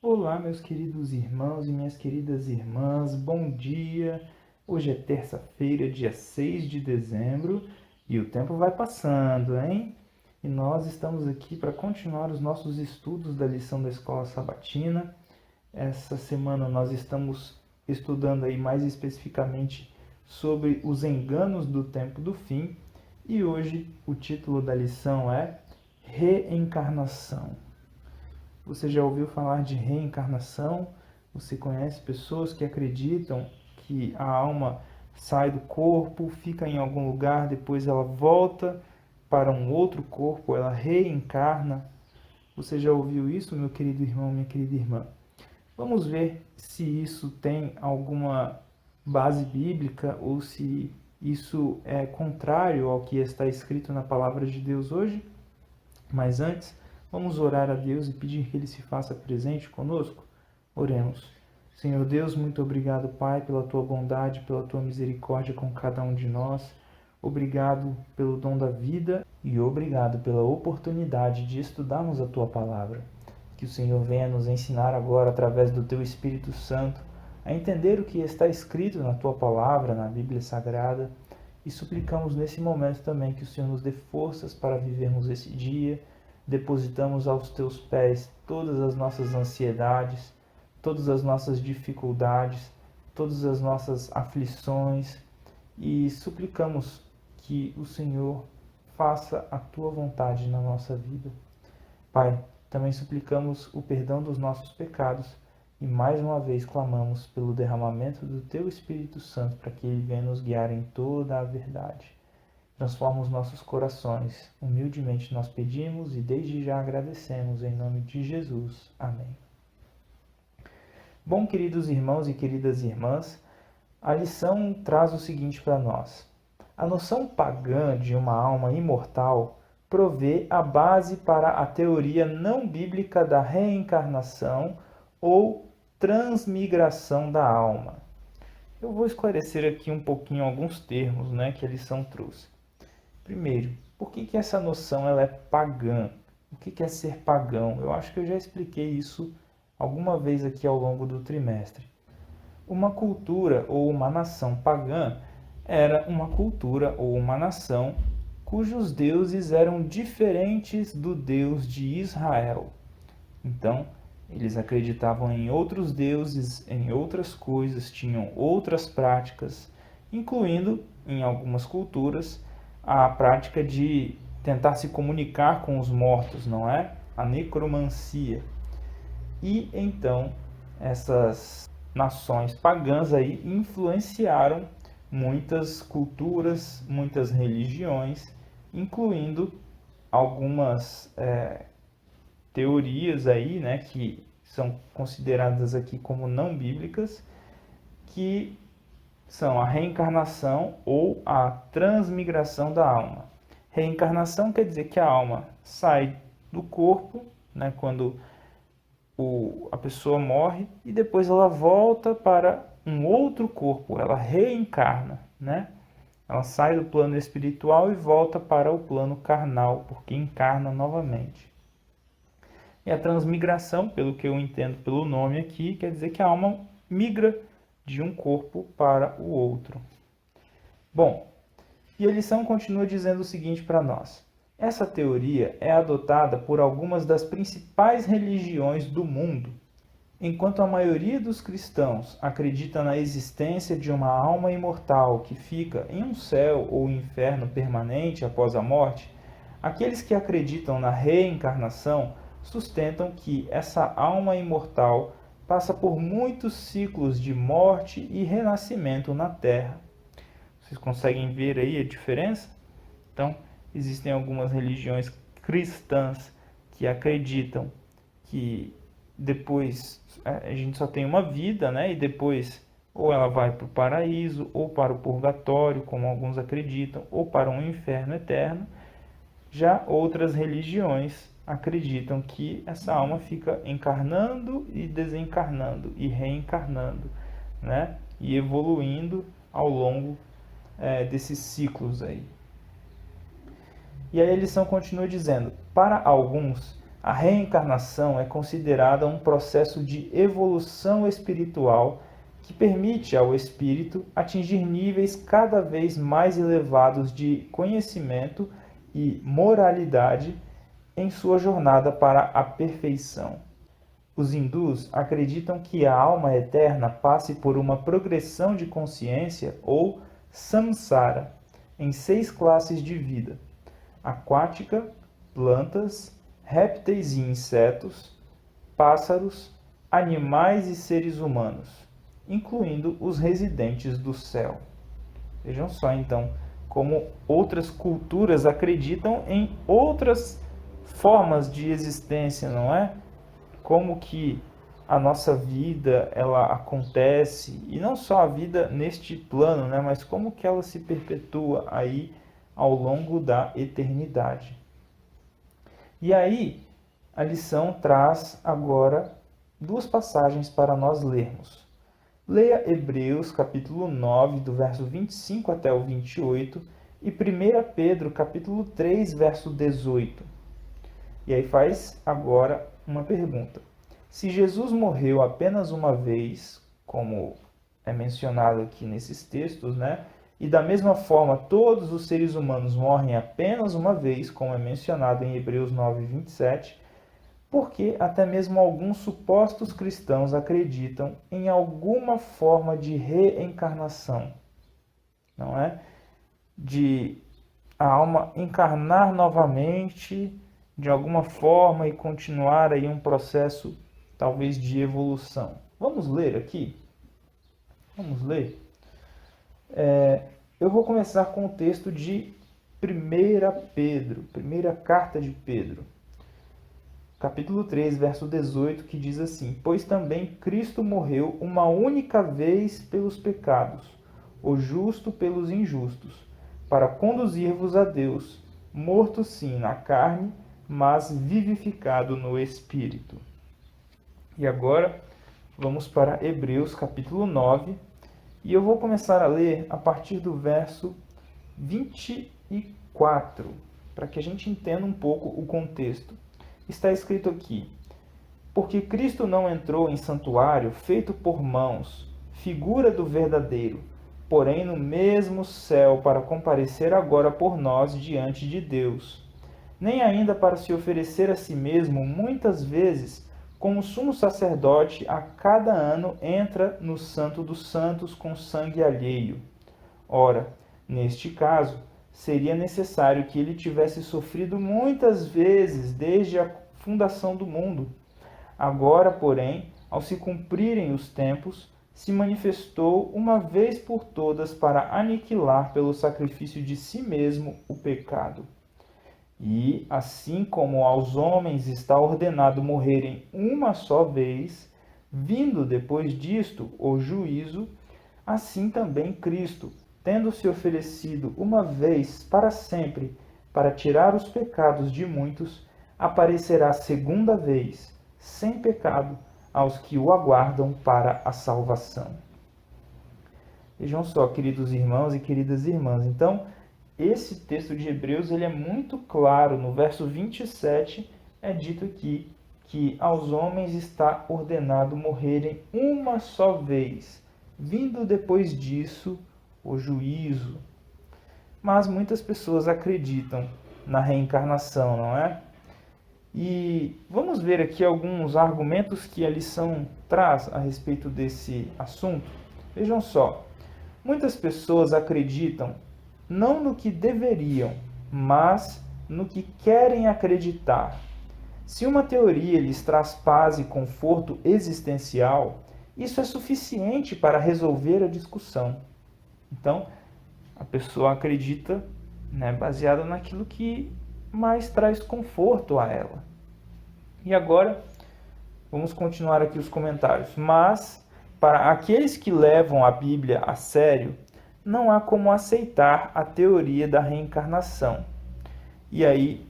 Olá, meus queridos irmãos e minhas queridas irmãs, bom dia! Hoje é terça-feira, dia 6 de dezembro e o tempo vai passando, hein? E nós estamos aqui para continuar os nossos estudos da lição da Escola Sabatina. Essa semana nós estamos estudando aí mais especificamente sobre os enganos do tempo do fim e hoje o título da lição é Reencarnação. Você já ouviu falar de reencarnação? Você conhece pessoas que acreditam que a alma sai do corpo, fica em algum lugar, depois ela volta para um outro corpo, ela reencarna? Você já ouviu isso, meu querido irmão, minha querida irmã? Vamos ver se isso tem alguma base bíblica ou se isso é contrário ao que está escrito na palavra de Deus hoje. Mas antes, vamos orar a Deus e pedir que Ele se faça presente conosco? Oremos. Senhor Deus, muito obrigado, Pai, pela Tua bondade, pela Tua misericórdia com cada um de nós. Obrigado pelo dom da vida e obrigado pela oportunidade de estudarmos a Tua palavra. Que o Senhor venha nos ensinar agora, através do Teu Espírito Santo, a entender o que está escrito na Tua palavra, na Bíblia Sagrada, e suplicamos nesse momento também que o Senhor nos dê forças para vivermos esse dia. Depositamos aos Teus pés todas as nossas ansiedades, todas as nossas dificuldades, todas as nossas aflições e suplicamos que o Senhor faça a Tua vontade na nossa vida. Pai, também suplicamos o perdão dos nossos pecados e mais uma vez clamamos pelo derramamento do Teu Espírito Santo para que Ele venha nos guiar em toda a verdade. Transforma os nossos corações. Humildemente nós pedimos e desde já agradecemos em nome de Jesus. Amém. Bom, queridos irmãos e queridas irmãs, a lição traz o seguinte para nós. A noção pagã de uma alma imortal provê a base para a teoria não bíblica da reencarnação ou transmigração da alma. Eu vou esclarecer aqui um pouquinho alguns termos, que a lição trouxe. Primeiro, por que essa noção ela é pagã? O que é ser pagão? Eu acho que eu já expliquei isso alguma vez aqui ao longo do trimestre. Uma cultura ou uma nação pagã era uma cultura ou uma nação cujos deuses eram diferentes do Deus de Israel. Então, eles acreditavam em outros deuses, em outras coisas, tinham outras práticas, incluindo, em algumas culturas, a prática de tentar se comunicar com os mortos, não é? A necromancia. E então, essas nações pagãs aí influenciaram muitas culturas, muitas religiões, incluindo algumas teorias aí, que são consideradas aqui como não bíblicas, que são a reencarnação ou a transmigração da alma. Reencarnação quer dizer que a alma sai do corpo, quando a pessoa morre, e depois ela volta para um outro corpo, ela reencarna, Ela sai do plano espiritual e volta para o plano carnal, porque encarna novamente. E a transmigração, pelo que eu entendo pelo nome aqui, quer dizer que a alma migra de um corpo para o outro. Bom, e a lição continua dizendo o seguinte para nós. Essa teoria é adotada por algumas das principais religiões do mundo. Enquanto a maioria dos cristãos acredita na existência de uma alma imortal que fica em um céu ou inferno permanente após a morte, aqueles que acreditam na reencarnação sustentam que essa alma imortal passa por muitos ciclos de morte e renascimento na Terra. Vocês conseguem ver aí a diferença? Então, existem algumas religiões cristãs que acreditam que depois a gente só tem uma vida, e depois ou ela vai para o paraíso, ou para o purgatório, como alguns acreditam, ou para um inferno eterno. Já outras religiões acreditam que essa alma fica encarnando e desencarnando e reencarnando, e evoluindo ao longo desses ciclos aí. E aí a lição continua dizendo: para alguns, A reencarnação é considerada um processo de evolução espiritual que permite ao espírito atingir níveis cada vez mais elevados de conhecimento e moralidade em sua jornada para a perfeição. Os hindus acreditam que a alma eterna passe por uma progressão de consciência ou samsara em 6 classes de vida: aquática, plantas, répteis e insetos, pássaros, animais e seres humanos, incluindo os residentes do céu. Vejam só então como outras culturas acreditam em outras formas de existência, não é? Como que a nossa vida ela acontece, e não só a vida neste plano, né, mas como que ela se perpetua aí ao longo da eternidade. E aí, a lição traz agora 2 passagens para nós lermos. Leia Hebreus capítulo 9, do verso 25 até o 28, e 1 Pedro capítulo 3, verso 18. E aí faz agora uma pergunta. Se Jesus morreu apenas uma vez, como é mencionado aqui nesses textos, né? E da mesma forma todos os seres humanos morrem apenas uma vez, como é mencionado em Hebreus 9, 27, porque até mesmo alguns supostos cristãos acreditam em alguma forma de reencarnação, não é? De a alma encarnar novamente de alguma forma e continuar aí um processo talvez de evolução. Vamos ler aqui? Vamos ler? Eu vou começar com o texto de 1 Pedro, primeira carta de Pedro, capítulo 3, verso 18, que diz assim: Pois também Cristo morreu uma única vez pelos pecados, o justo pelos injustos, para conduzir-vos a Deus, morto sim na carne, mas vivificado no Espírito. E agora vamos para Hebreus capítulo 9, e eu vou começar a ler a partir do verso 24, para que a gente entenda um pouco o contexto. Está escrito aqui: Porque Cristo não entrou em santuário feito por mãos, figura do verdadeiro, porém no mesmo céu para comparecer agora por nós diante de Deus, nem ainda para se oferecer a si mesmo muitas vezes, como sumo sacerdote a cada ano entra no Santo dos Santos com sangue alheio. Ora, neste caso, seria necessário que ele tivesse sofrido muitas vezes desde a fundação do mundo. Agora, porém, ao se cumprirem os tempos, se manifestou uma vez por todas para aniquilar pelo sacrifício de si mesmo o pecado. E, assim como aos homens está ordenado morrerem uma só vez, vindo depois disto o juízo, assim também Cristo, tendo se oferecido uma vez para sempre para tirar os pecados de muitos, aparecerá segunda vez, sem pecado, aos que o aguardam para a salvação. Vejam só, queridos irmãos e queridas irmãs, então, esse texto de Hebreus ele é muito claro. No verso 27 é dito aqui que aos homens está ordenado morrerem uma só vez, vindo depois disso o juízo. Mas muitas pessoas acreditam na reencarnação, não é? E vamos ver aqui alguns argumentos que a lição traz a respeito desse assunto. Vejam só, muitas pessoas acreditam não no que deveriam, mas no que querem acreditar. Se uma teoria lhes traz paz e conforto existencial, isso é suficiente para resolver a discussão. Então, a pessoa acredita, né, baseada naquilo que mais traz conforto a ela. E agora, vamos continuar aqui os comentários. Mas, para aqueles que levam a Bíblia a sério, não há como aceitar a teoria da reencarnação. E aí,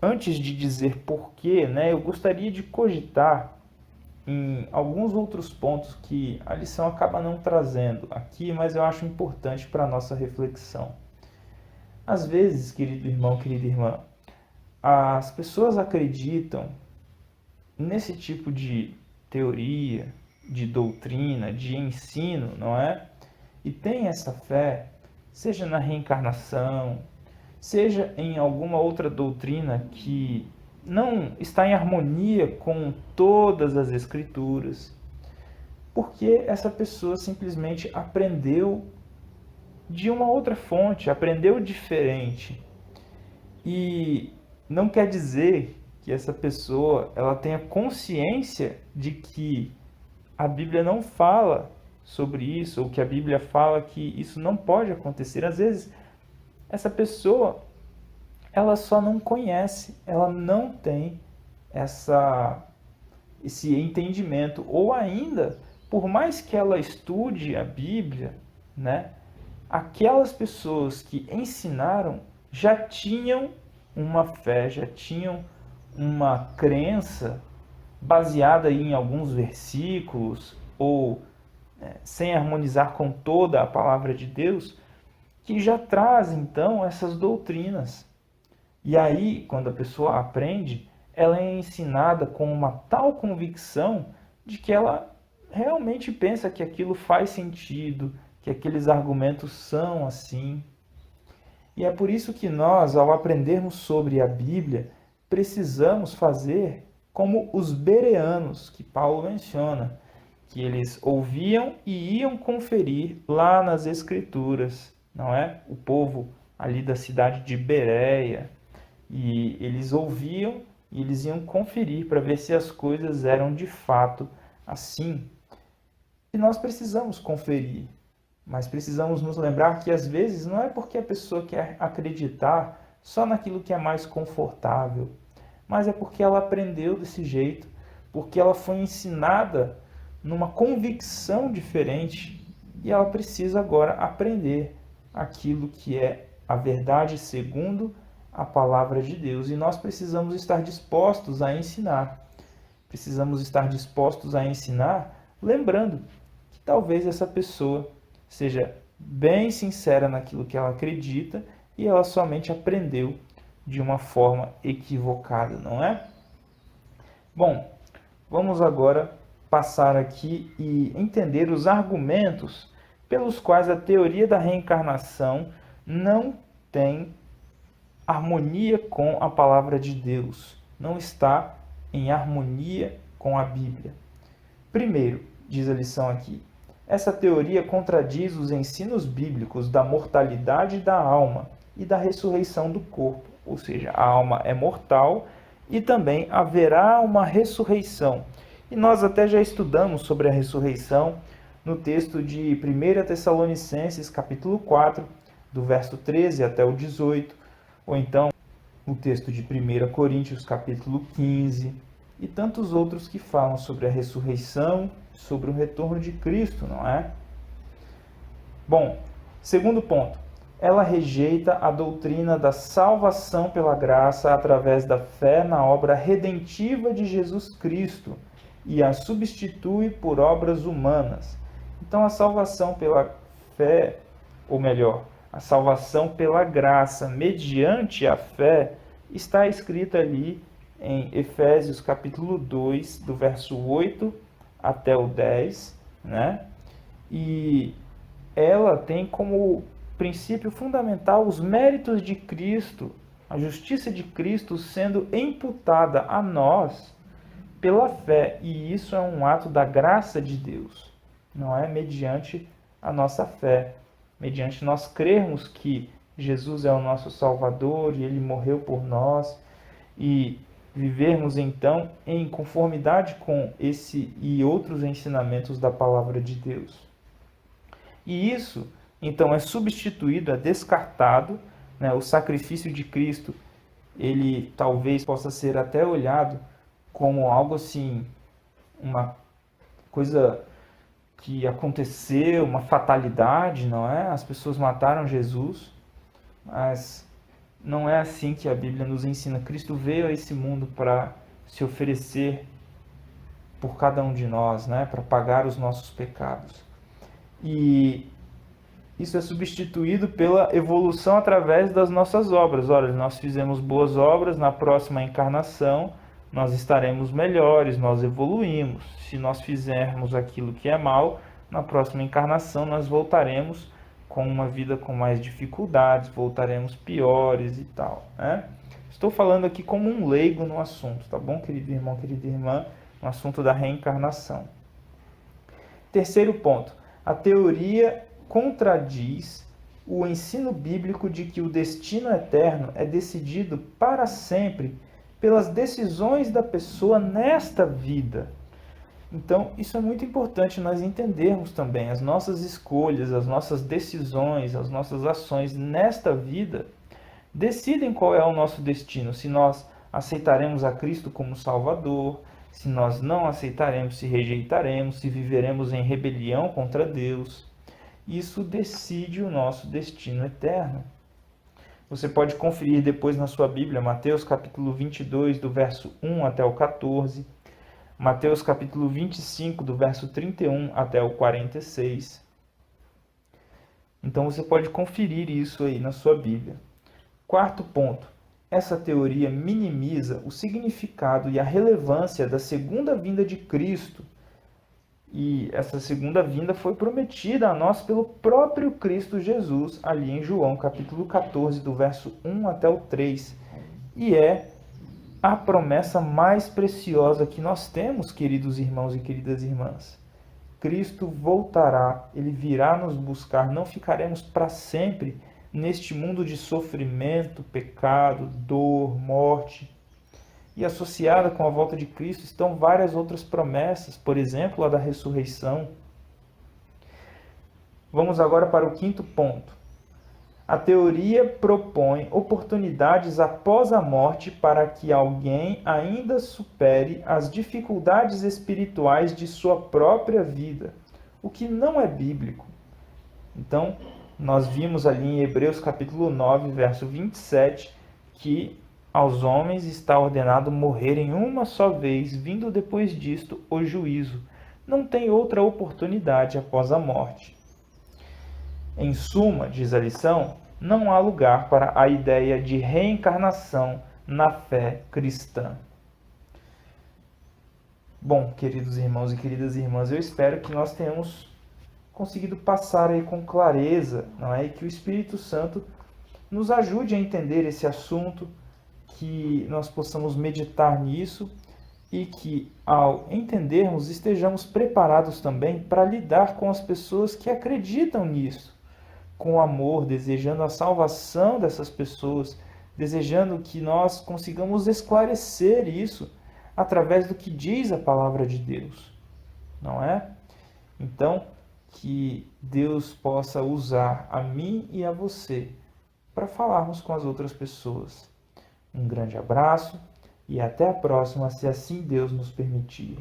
antes de dizer porquê, né, eu gostaria de cogitar em alguns outros pontos que a lição acaba não trazendo aqui, mas eu acho importante para a nossa reflexão. Às vezes, querido irmão, querida irmã, as pessoas acreditam nesse tipo de teoria, de doutrina, de ensino, não é? E tem essa fé, seja na reencarnação, seja em alguma outra doutrina que não está em harmonia com todas as escrituras, porque essa pessoa simplesmente aprendeu de uma outra fonte, aprendeu diferente. E não quer dizer que essa pessoa ela tenha consciência de que a Bíblia não fala sobre isso, ou que a Bíblia fala que isso não pode acontecer. Às vezes, essa pessoa ela só não conhece, ela não tem esse entendimento, ou ainda, por mais que ela estude a Bíblia, né, aquelas pessoas que ensinaram já tinham uma fé, já tinham uma crença baseada em alguns versículos ou sem harmonizar com toda a palavra de Deus, que já traz então essas doutrinas. E aí, quando a pessoa aprende, ela é ensinada com uma tal convicção de que ela realmente pensa que aquilo faz sentido, que aqueles argumentos são assim. E é por isso que nós, ao aprendermos sobre a Bíblia, precisamos fazer como os bereanos, que Paulo menciona, que eles ouviam e iam conferir lá nas Escrituras, não é? O povo ali da cidade de Bereia, e eles ouviam e eles iam conferir para ver se as coisas eram de fato assim. E nós precisamos conferir, mas precisamos nos lembrar que às vezes não é porque a pessoa quer acreditar só naquilo que é mais confortável, mas é porque ela aprendeu desse jeito, porque ela foi ensinada numa convicção diferente e ela precisa agora aprender aquilo que é a verdade segundo a palavra de Deus. E nós precisamos estar dispostos a ensinar. Precisamos estar dispostos a ensinar, lembrando que talvez essa pessoa seja bem sincera naquilo que ela acredita e ela somente aprendeu de uma forma equivocada, não é? Bom, vamos agora passar aqui e entender os argumentos pelos quais a teoria da reencarnação não tem harmonia com a palavra de Deus, não está em harmonia com a Bíblia. Primeiro, diz a lição aqui, essa teoria contradiz os ensinos bíblicos da mortalidade da alma e da ressurreição do corpo, ou seja, a alma é mortal e também haverá uma ressurreição. E nós até já estudamos sobre a ressurreição no texto de 1 Tessalonicenses, capítulo 4, do verso 13 até o 18, ou então o texto de 1 Coríntios, capítulo 15, e tantos outros que falam sobre a ressurreição, sobre o retorno de Cristo, não é? Bom, segundo ponto, ela rejeita a doutrina da salvação pela graça através da fé na obra redentiva de Jesus Cristo e a substitui por obras humanas. Então, a salvação pela fé, ou melhor, a salvação pela graça mediante a fé, está escrita ali em Efésios capítulo 2, do verso 8 até o 10, né? E ela tem como princípio fundamental os méritos de Cristo, a justiça de Cristo sendo imputada a nós pela fé, e isso é um ato da graça de Deus, não é mediante a nossa fé, mediante nós crermos que Jesus é o nosso Salvador e Ele morreu por nós, e vivermos então em conformidade com esse e outros ensinamentos da palavra de Deus. E isso então é substituído, é descartado, né? O sacrifício de Cristo, ele talvez possa ser até olhado como algo assim, uma coisa que aconteceu, uma fatalidade, não é? As pessoas mataram Jesus, mas não é assim que a Bíblia nos ensina. Cristo veio a esse mundo para se oferecer por cada um de nós, né? Para pagar os nossos pecados. E isso é substituído pela evolução através das nossas obras. Olha, nós fizemos boas obras, na próxima encarnação nós estaremos melhores, nós evoluímos. Se nós fizermos aquilo que é mal, na próxima encarnação nós voltaremos com uma vida com mais dificuldades, voltaremos piores e tal, né? Estou falando aqui como um leigo no assunto, tá bom, querido irmão, querida irmã, no assunto da reencarnação. Terceiro ponto, a teoria contradiz o ensino bíblico de que o destino eterno é decidido para sempre pelas decisões da pessoa nesta vida. Então, isso é muito importante nós entendermos também. As nossas escolhas, as nossas decisões, as nossas ações nesta vida decidem qual é o nosso destino. Se nós aceitaremos a Cristo como Salvador, se nós não aceitaremos, se rejeitaremos, se viveremos em rebelião contra Deus. Isso decide o nosso destino eterno. Você pode conferir depois na sua Bíblia, Mateus capítulo 22, do verso 1 até o 14, Mateus capítulo 25, do verso 31 até o 46. Então você pode conferir isso aí na sua Bíblia. Quarto ponto, essa teoria minimiza o significado e a relevância da segunda vinda de Cristo. E essa segunda vinda foi prometida a nós pelo próprio Cristo Jesus, ali em João, capítulo 14, do verso 1 até o 3. E é a promessa mais preciosa que nós temos, queridos irmãos e queridas irmãs. Cristo voltará, Ele virá nos buscar, não ficaremos para sempre neste mundo de sofrimento, pecado, dor, morte. E associada com a volta de Cristo estão várias outras promessas, por exemplo, a da ressurreição. Vamos agora para o quinto ponto. A teoria propõe oportunidades após a morte para que alguém ainda supere as dificuldades espirituais de sua própria vida, o que não é bíblico. Então, nós vimos ali em Hebreus capítulo 9, verso 27, que aos homens está ordenado morrerem uma só vez, vindo depois disto o juízo. Não tem outra oportunidade após a morte. Em suma, diz a lição, não há lugar para a ideia de reencarnação na fé cristã. Bom, queridos irmãos e queridas irmãs, eu espero que nós tenhamos conseguido passar aí com clareza, não é? E que o Espírito Santo nos ajude a entender esse assunto, que nós possamos meditar nisso e que, ao entendermos, estejamos preparados também para lidar com as pessoas que acreditam nisso, com amor, desejando a salvação dessas pessoas, desejando que nós consigamos esclarecer isso através do que diz a palavra de Deus, não é? Então, que Deus possa usar a mim e a você para falarmos com as outras pessoas. Um grande abraço e até a próxima, se assim Deus nos permitir.